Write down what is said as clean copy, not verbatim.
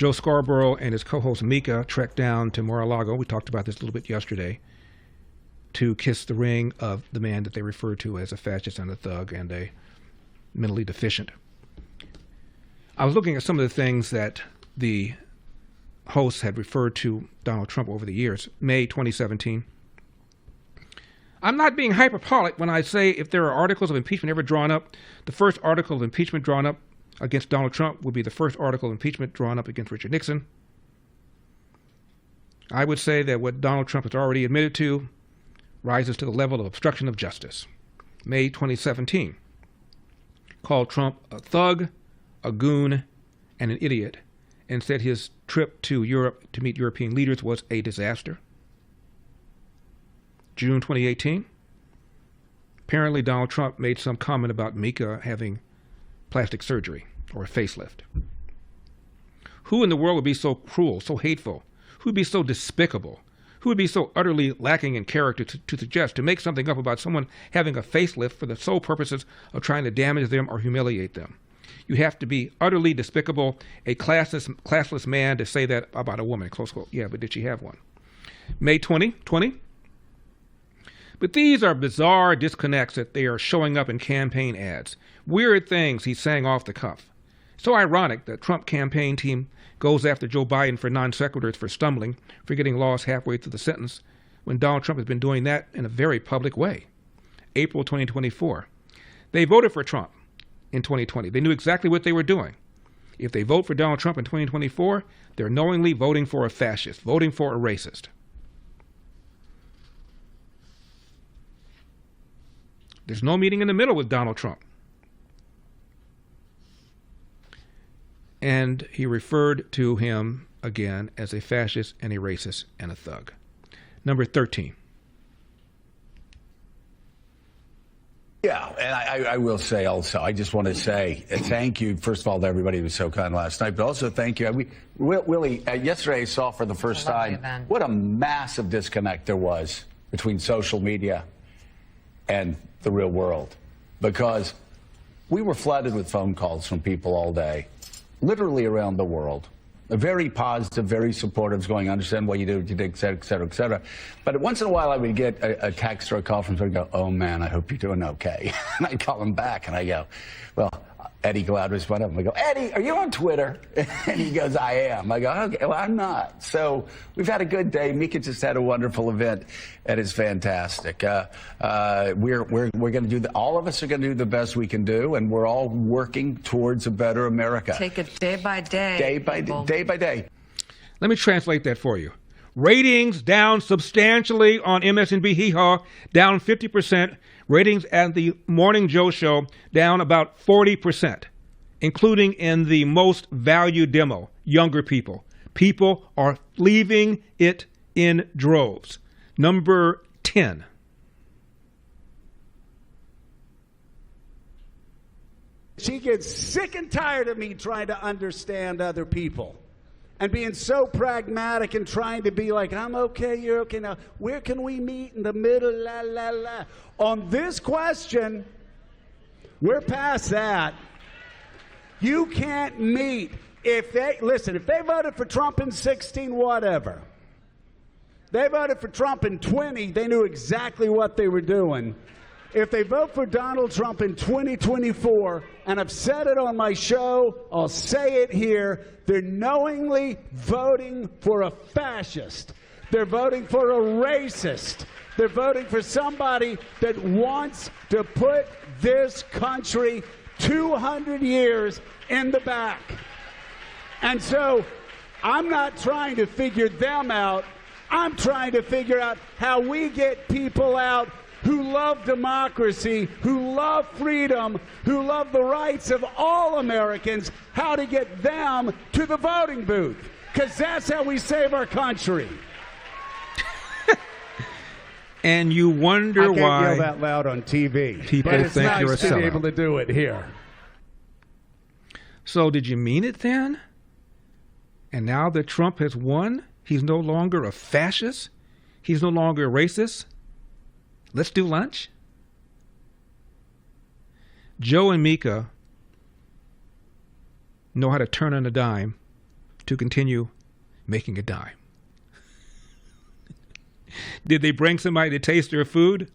Joe Scarborough and his co-host Mika trekked down to Mar-a-Lago, we talked about this a little bit yesterday, to kiss the ring of the man that they refer to as a fascist and a thug and a mentally deficient. I was looking at some of the things that the hosts had referred to Donald Trump over the years. May 2017. I'm not being hyperbolic when I say if there are articles of impeachment ever drawn up, the first article of impeachment drawn up against Donald Trump would be the first article of impeachment drawn up against Richard Nixon. I would say that what Donald Trump has already admitted to rises to the level of obstruction of justice. May 2017. Called Trump a thug, a goon, and an idiot, and said his trip to Europe to meet European leaders was a disaster. June 2018. Apparently Donald Trump made some comment about Mika having plastic surgery or a facelift. Who in the world would be so cruel, so hateful? Who would be so despicable? Who would be so utterly lacking in character to suggest, to make something up about someone having a facelift for the sole purposes of trying to damage them or humiliate them? You have to be utterly despicable, a classless man to say that about a woman, close quote. Yeah, but did she have one? May 2020. But these are bizarre disconnects that they are showing up in campaign ads. Weird things he's saying off the cuff. So ironic that Trump campaign team goes after Joe Biden for non sequiturs, for stumbling, for getting lost halfway through the sentence, when Donald Trump has been doing that in a very public way. April 2024. They voted for Trump in 2020. They knew exactly what they were doing. If they vote for Donald Trump in 2024, they're knowingly voting for a fascist, voting for a racist. There's no meeting in the middle with Donald Trump. And he referred to him again as a fascist and a racist and a thug. Number 13. Yeah, and I will say also, I just want to say thank you, first of all, to everybody who was so kind last night, but also thank you. Willie, yesterday I saw for the first time what a massive disconnect there was between social media and the real world, because we were flooded with phone calls from people all day, literally around the world. Very positive, very supportive, going, I understand what you do, et cetera, et cetera, et cetera. But once in a while I would get a text or a call from someone and go, oh man, I hope you're doing okay. And I call him back and I go, well, Eddie Glaude was one of them. I go, Eddie, are you on Twitter? And he goes, I am. I go, okay, well, I'm not. So we've had a good day. Mika just had a wonderful event, and it's fantastic. We're going to do all of us are going to do the best we can do, and we're all working towards a better America. Take it day by day. Day by day. Let me translate that for you. Ratings down substantially on MSNBC, hee-haw, down 50%. Ratings at the Morning Joe show down about 40%, including in the most valued demo, younger people. People are leaving it in droves. Number 10. She gets sick and tired of me trying to understand other people and being so pragmatic and trying to be like, I'm okay, you're okay. Now, where can we meet in the middle? La, la, la. On this question, we're past that. You can't meet. If they voted for Trump in 16, whatever. They voted for Trump in 20, they knew exactly what they were doing. If they vote for Donald Trump in 2024, and I've said it on my show, I'll say it here, they're knowingly voting for a fascist. They're voting for a racist. They're voting for somebody that wants to put this country 200 years in the back. And so I'm not trying to figure them out. I'm trying to figure out how we get people out who love democracy, who love freedom, who love the rights of all Americans, how to get them to the voting booth. Because that's how we save our country. And you wonder why I can't yell that loud on TV. People but it's think nice you're a to be sellout. able to do it here. So did you mean it then? And now that Trump has won, he's no longer a fascist? He's no longer a racist? Let's do lunch? Joe and Mika know how to turn on a dime to continue making a dime. Did they bring somebody to taste their food?